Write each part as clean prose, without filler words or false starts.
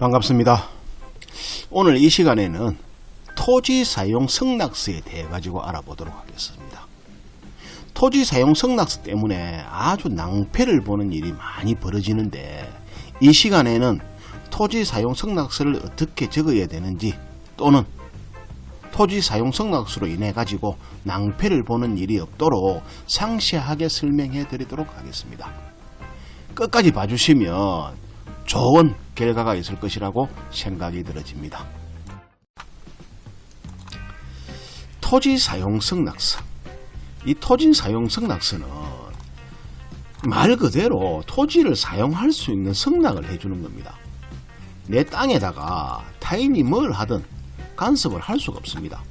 반갑습니다. 오늘 이 시간에는 토지 사용 승낙서에 대해 가지고 알아보도록 하겠습니다. 토지 사용 승낙서 때문에 아주 낭패를 보는 일이 많이 벌어지는데, 이 시간에는 토지 사용 승낙서를 어떻게 적어야 되는지, 또는 토지 사용 승낙서로 인해 가지고 낭패를 보는 일이 없도록 상세하게 설명해 드리도록 하겠습니다. 끝까지 봐주시면 좋은 결과가 있을 것이라고 생각이 들어집니다. 토지 사용 승낙서. 이 토지 사용 승낙서는 말 그대로 토지를 사용할 수 있는 승낙을 해주는 겁니다. 내 땅에다가 타인이 뭘 하든 간섭을 할 수가 없습니다.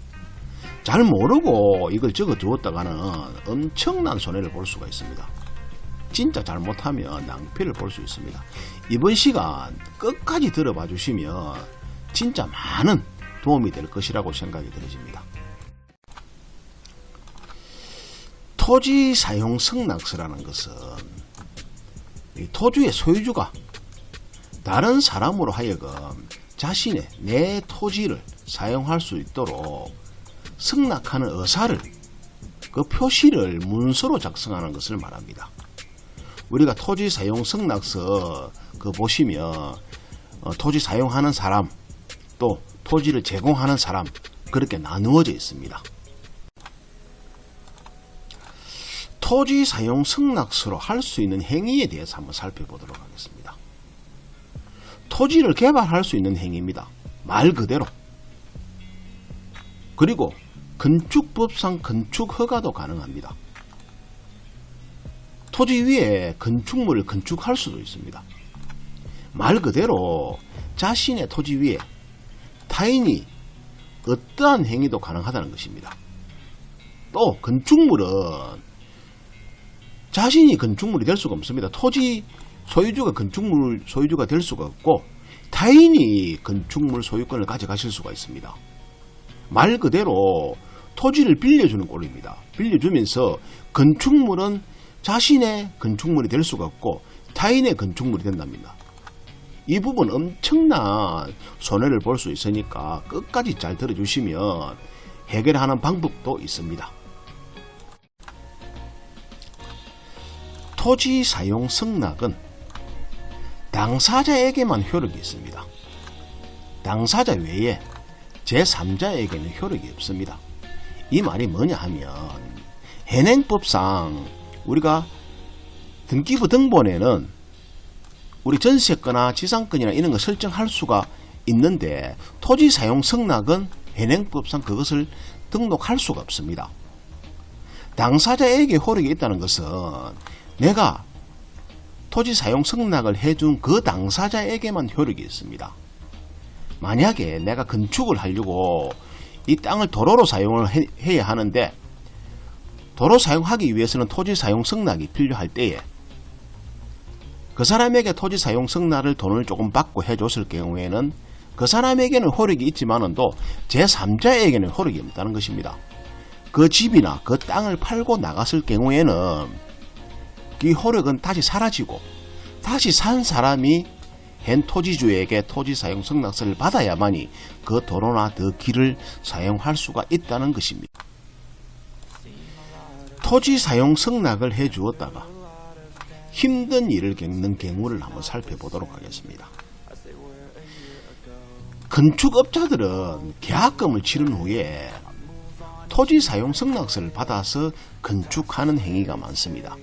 잘 모르고 이걸 적어 두었다가는 엄청난 손해를 볼 수가 있습니다. 진짜 잘못하면 낭패를 볼 수 있습니다. 이번 시간 끝까지 들어봐 주시면 진짜 많은 도움이 될 것이라고 생각이 들어집니다. 토지 사용 승낙서라는 것은 이 토지의 소유주가 다른 사람으로 하여금 자신의 내 토지를 사용할 수 있도록 승낙하는 의사를, 그 표시를 문서로 작성하는 것을 말합니다. 우리가 토지 사용 승낙서 보시면 토지 사용하는 사람, 또 토지를 제공하는 사람, 그렇게 나누어져 있습니다. 토지 사용 승낙서로 할 수 있는 행위에 대해서 한번 살펴보도록 하겠습니다. 토지를 개발할 수 있는 행위입니다. 말 그대로. 그리고 건축법상 건축 허가도 가능합니다. 토지 위에 건축물을 건축할 수도 있습니다. 말 그대로 자신의 토지 위에 타인이 어떠한 행위도 가능하다는 것입니다. 또 건축물은 자신이 건축물이 될 수가 없습니다. 토지 소유주가 건축물 소유주가 될 수가 없고, 타인이 건축물 소유권을 가져가실 수가 있습니다. 말 그대로 토지를 빌려주는 꼴입니다. 빌려주면서 건축물은 자신의 건축물이 될 수가 없고 타인의 건축물이 된답니다. 이 부분 엄청난 손해를 볼 수 있으니까 끝까지 잘 들어주시면 해결하는 방법도 있습니다. 토지 사용 승낙은 당사자에게만 효력이 있습니다. 당사자 외에 제3자에게는 효력이 없습니다. 이 말이 뭐냐 하면, 현행법상 우리가 등기부 등본에는 우리 전세권이나 지상권이나 이런 거 설정할 수가 있는데, 토지 사용 승낙은 현행법상 그것을 등록할 수가 없습니다. 당사자에게 효력이 있다는 것은 내가 토지 사용 승낙을 해준 그 당사자에게만 효력이 있습니다. 만약에 내가 건축을 하려고 이 땅을 도로로 사용을 해야 하는데, 도로 사용하기 위해서는 토지 사용 승낙이 필요할 때에 그 사람에게 토지 사용 승낙을 돈을 조금 받고 해줬을 경우에는 그 사람에게는 효력이 있지만도 제3자에게는 효력이 없다는 것입니다. 그 집이나 그 땅을 팔고 나갔을 경우에는 그 효력은 다시 사라지고, 다시 산 사람이 현 토지주에게 토지 사용 승낙서를 받아야만이 그 도로나 그 길을 사용할 수가 있다는 것입니다. 토지 사용 승낙을 해 주었다가 힘든 일을 겪는 경우를 한번 살펴보도록 하겠습니다. 건축업자들은 계약금을 치른 후에 토지 사용 승낙서를 받아서 건축하는 행위가 많습니다.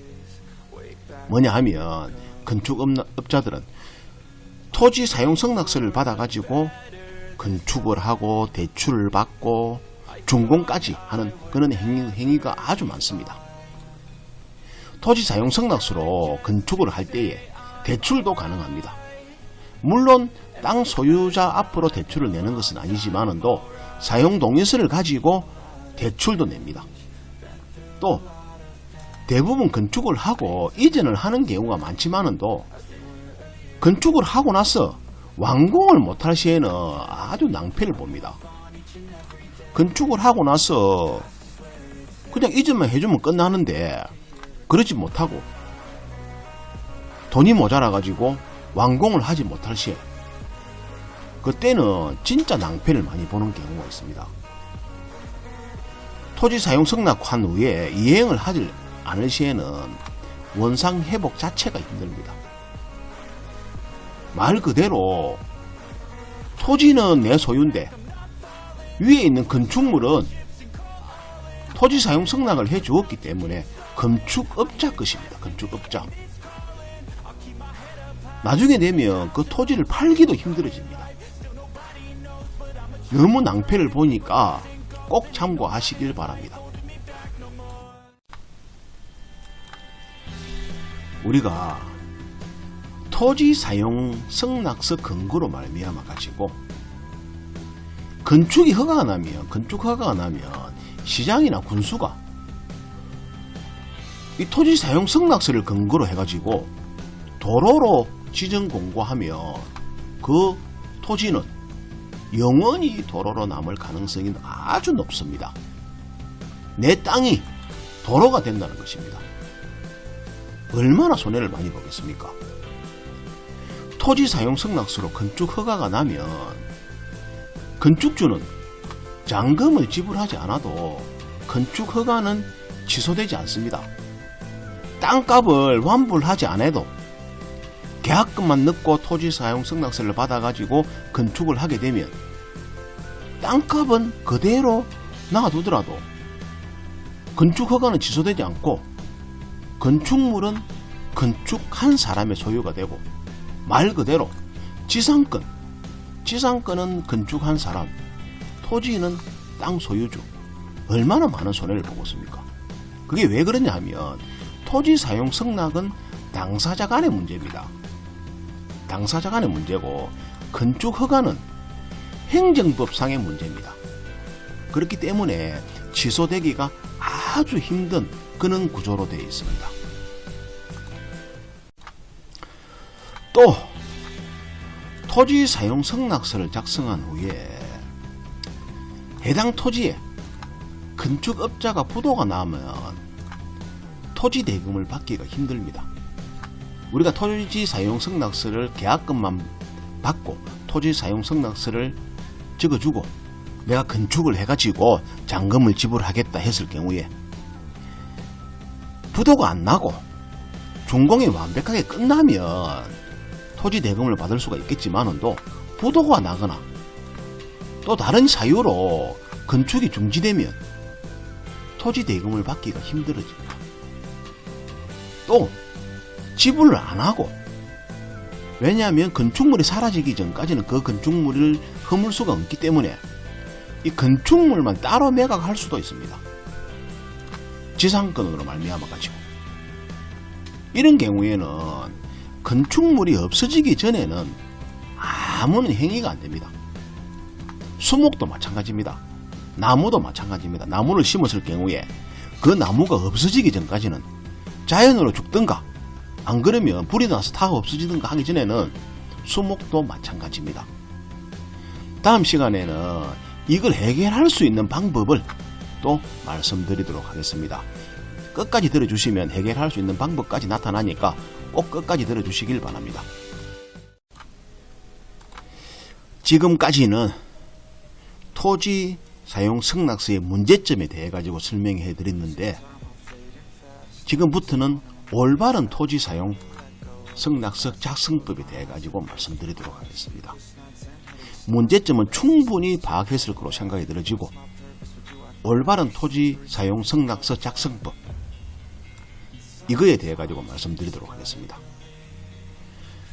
뭐냐 하면, 건축업자들은 토지 사용 승낙서를 받아가지고 건축을 하고 대출을 받고 준공까지 하는 그런 행위가 아주 많습니다. 토지 사용 승낙서로 건축을 할 때에 대출도 가능합니다. 물론 땅 소유자 앞으로 대출을 내는 것은 아니지만도 사용 동의서를 가지고 대출도 냅니다. 또 대부분 건축을 하고 이전을 하는 경우가 많지만도 건축을 하고 나서 완공을 못할 시에는 아주 낭패를 봅니다. 건축을 하고 나서 그냥 이전만 해주면 끝나는데 그러지 못하고 돈이 모자라 가지고 완공을 하지 못할 시에 그때는 진짜 낭패를 많이 보는 경우가 있습니다. 토지 사용 승낙한 후에 이행을 하지 않을 시에는 원상 회복 자체가 힘듭니다. 말 그대로 토지는 내 소유인데 위에 있는 건축물은 토지 사용 승낙을 해 주었기 때문에 건축업자 것입니다. 건축업자. 나중에 되면 그 토지를 팔기도 힘들어집니다. 너무 낭패를 보니까 꼭 참고하시길 바랍니다. 우리가 토지 사용 승낙서 근거로 말미암아 가지고 건축 허가가 나면 시장이나 군수가 이 토지 사용 승낙서를 근거로 해가지고 도로로 지정 공고하면 그 토지는 영원히 도로로 남을 가능성이 아주 높습니다. 내 땅이 도로가 된다는 것입니다. 얼마나 손해를 많이 보겠습니까? 토지 사용 승낙서로 건축 허가가 나면 건축주는 잔금을 지불하지 않아도 건축 허가는 취소되지 않습니다. 땅값을 환불하지 않아도 계약금만 넣고 토지 사용 승낙서를 받아가지고 건축을 하게 되면 땅값은 그대로 놔두더라도 건축 허가는 취소되지 않고 건축물은 건축한 사람의 소유가 되고 말 그대로 지상권은 건축한 사람, 토지는 땅 소유주. 얼마나 많은 손해를 보겠습니까? 그게 왜 그러냐 하면 토지 사용 승낙은 당사자 간의 문제입니다. 당사자 간의 문제고 건축 허가는 행정법상의 문제입니다. 그렇기 때문에 취소되기가 아주 힘든 그런 구조로 되어 있습니다. 또 토지 사용 승낙서를 작성한 후에 해당 토지에 건축업자가 부도가 나면 토지 대금을 받기가 힘듭니다. 우리가 토지 사용 승낙서를 계약금만 받고 토지 사용 승낙서를 적어주고 내가 건축을 해가지고 잔금을 지불하겠다 했을 경우에 부도가 안 나고 준공이 완벽하게 끝나면 토지 대금을 받을 수가 있겠지만도 부도가 나거나 또 다른 사유로 건축이 중지되면 토지 대금을 받기가 힘들어집니다. 또 지불을 안 하고, 왜냐하면 건축물이 사라지기 전까지는 그 건축물을 허물 수가 없기 때문에 이 건축물만 따로 매각할 수도 있습니다. 지상권으로 말미암아 가지고. 이런 경우에는 건축물이 없어지기 전에는 아무런 행위가 안 됩니다. 수목도 마찬가지입니다. 나무도 마찬가지입니다. 나무를 심었을 경우에 그 나무가 없어지기 전까지는 자연으로 죽든가 안 그러면 불이 나서 다 없어지든가 하기 전에는 수목도 마찬가지입니다. 다음 시간에는 이걸 해결할 수 있는 방법을 또 말씀드리도록 하겠습니다. 끝까지 들어주시면 해결할 수 있는 방법까지 나타나니까 꼭 끝까지 들어주시길 바랍니다. 지금까지는 토지 사용 승낙서의 문제점에 대해 가지고 설명해 드렸는데, 지금부터는 올바른 토지 사용 승낙서 작성법에 대해 가지고 말씀드리도록 하겠습니다. 문제점은 충분히 파악했을 거로 생각이 들어지고, 올바른 토지 사용 승낙서 작성법, 이거에 대해 가지고 말씀드리도록 하겠습니다.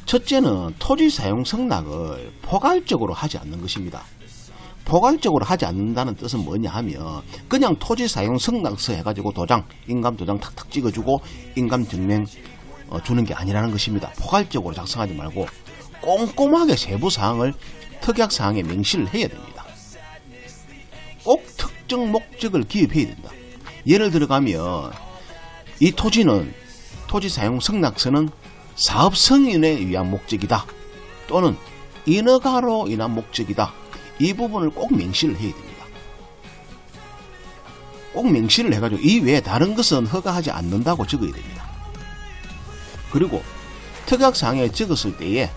첫째는 토지 사용 승낙을 포괄적으로 하지 않는 것입니다. 포괄적으로 하지 않는다는 뜻은 뭐냐 하면 그냥 토지 사용 승낙서 해가지고 인감 도장 탁탁 찍어주고 인감 증명 주는 게 아니라는 것입니다. 포괄적으로 작성하지 말고 꼼꼼하게 세부사항을 특약사항에 명시를 해야 됩니다. 꼭 특정 목적을 기입해야 된다. 예를 들어가면 이 토지는 토지 사용 승낙서는 사업 승인에 위한 목적이다, 또는 인허가로 인한 목적이다, 이 부분을 꼭 명시를 해야 됩니다. 꼭 명시를 해가지고 이 외에 다른 것은 허가하지 않는다고 적어야 됩니다. 그리고 특약사항에 적었을 때에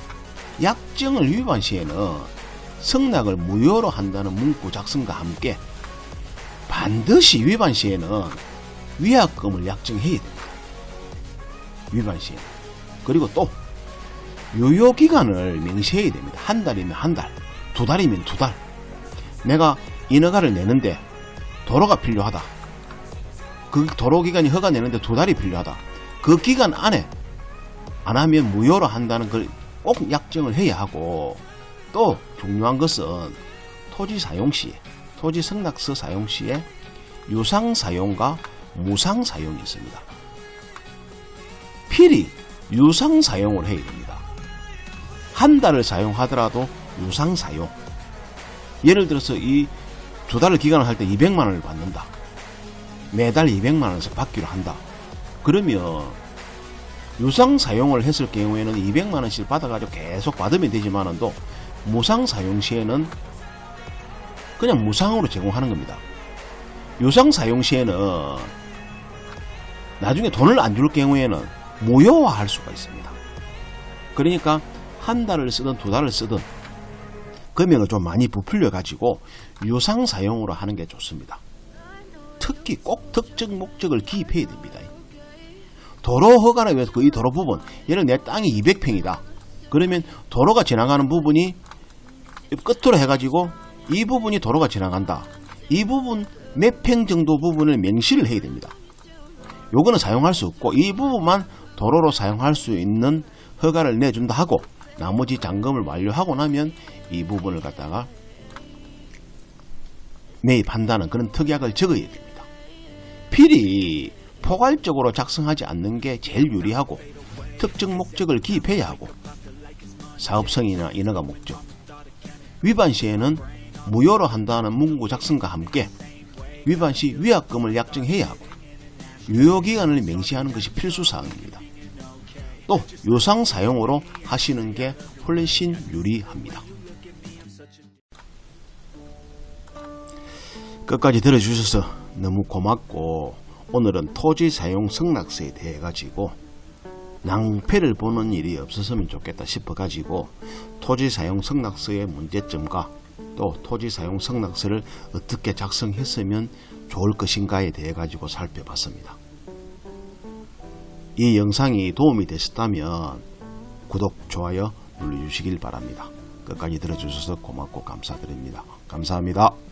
약정을 위반 시에는 승낙을 무효로 한다는 문구 작성과 함께 반드시 위반 시에는 위약금을 약정해야 됩니다. 위반 시에. 그리고 또 유효기간을 명시해야 됩니다. 한 달이면 한 달, 두 달이면 두 달. 내가 인허가를 내는데 도로가 필요하다. 그 도로 기간이 허가 내는데 두 달이 필요하다. 그 기간 안에 안 하면 무효로 한다는 걸 꼭 약정을 해야 하고, 또 중요한 것은 토지 사용 시에, 토지 승낙서 사용 시에 유상 사용과 무상 사용이 있습니다. 필히 유상 사용을 해야 됩니다. 한 달을 사용하더라도 유상 사용. 예를 들어서 이 두 달을 기간을 할 때 200만 원을 받는다. 매달 200만 원에서 받기로 한다. 그러면 유상 사용을 했을 경우에는 200만 원씩 받아가지고 계속 받으면 되지만도 무상 사용 시에는 그냥 무상으로 제공하는 겁니다. 유상 사용 시에는 나중에 돈을 안 줄 경우에는 무효화할 수가 있습니다. 그러니까 한 달을 쓰든 두 달을 쓰든 금액을 좀 많이 부풀려 가지고 유상 사용으로 하는 게 좋습니다. 특히 꼭 특정 목적을 기입해야 됩니다. 도로 허가를 위해서 그 이 도로 부분, 예를 내 땅이 200평이다. 그러면 도로가 지나가는 부분이 끝으로 해가지고 이 부분이 도로가 지나간다. 이 부분 몇 평 정도 부분을 명시를 해야 됩니다. 요거는 사용할 수 없고 이 부분만 도로로 사용할 수 있는 허가를 내준다 하고, 나머지 잔금을 완료하고 나면 이 부분을 갖다가 매입한다는 그런 특약을 적어야 됩니다. 필히 포괄적으로 작성하지 않는 게 제일 유리하고, 특정 목적을 기입해야 하고, 사업성이나 인허가 목적, 위반 시에는 무효로 한다는 문구 작성과 함께 위반 시 위약금을 약정해야 하고, 유효기간을 명시하는 것이 필수사항입니다. 또 유상 사용으로 하시는 게 훨씬 유리합니다. 끝까지 들어주셔서 너무 고맙고, 오늘은 토지 사용 승낙서에 대해 가지고 낭패를 보는 일이 없었으면 좋겠다 싶어 가지고 토지 사용 승낙서의 문제점과 또 토지 사용 승낙서를 어떻게 작성했으면 좋을 것인가에 대해 가지고 살펴봤습니다. 이 영상이 도움이 되셨다면 구독, 좋아요 눌러주시길 바랍니다. 끝까지 들어주셔서 고맙고 감사드립니다. 감사합니다.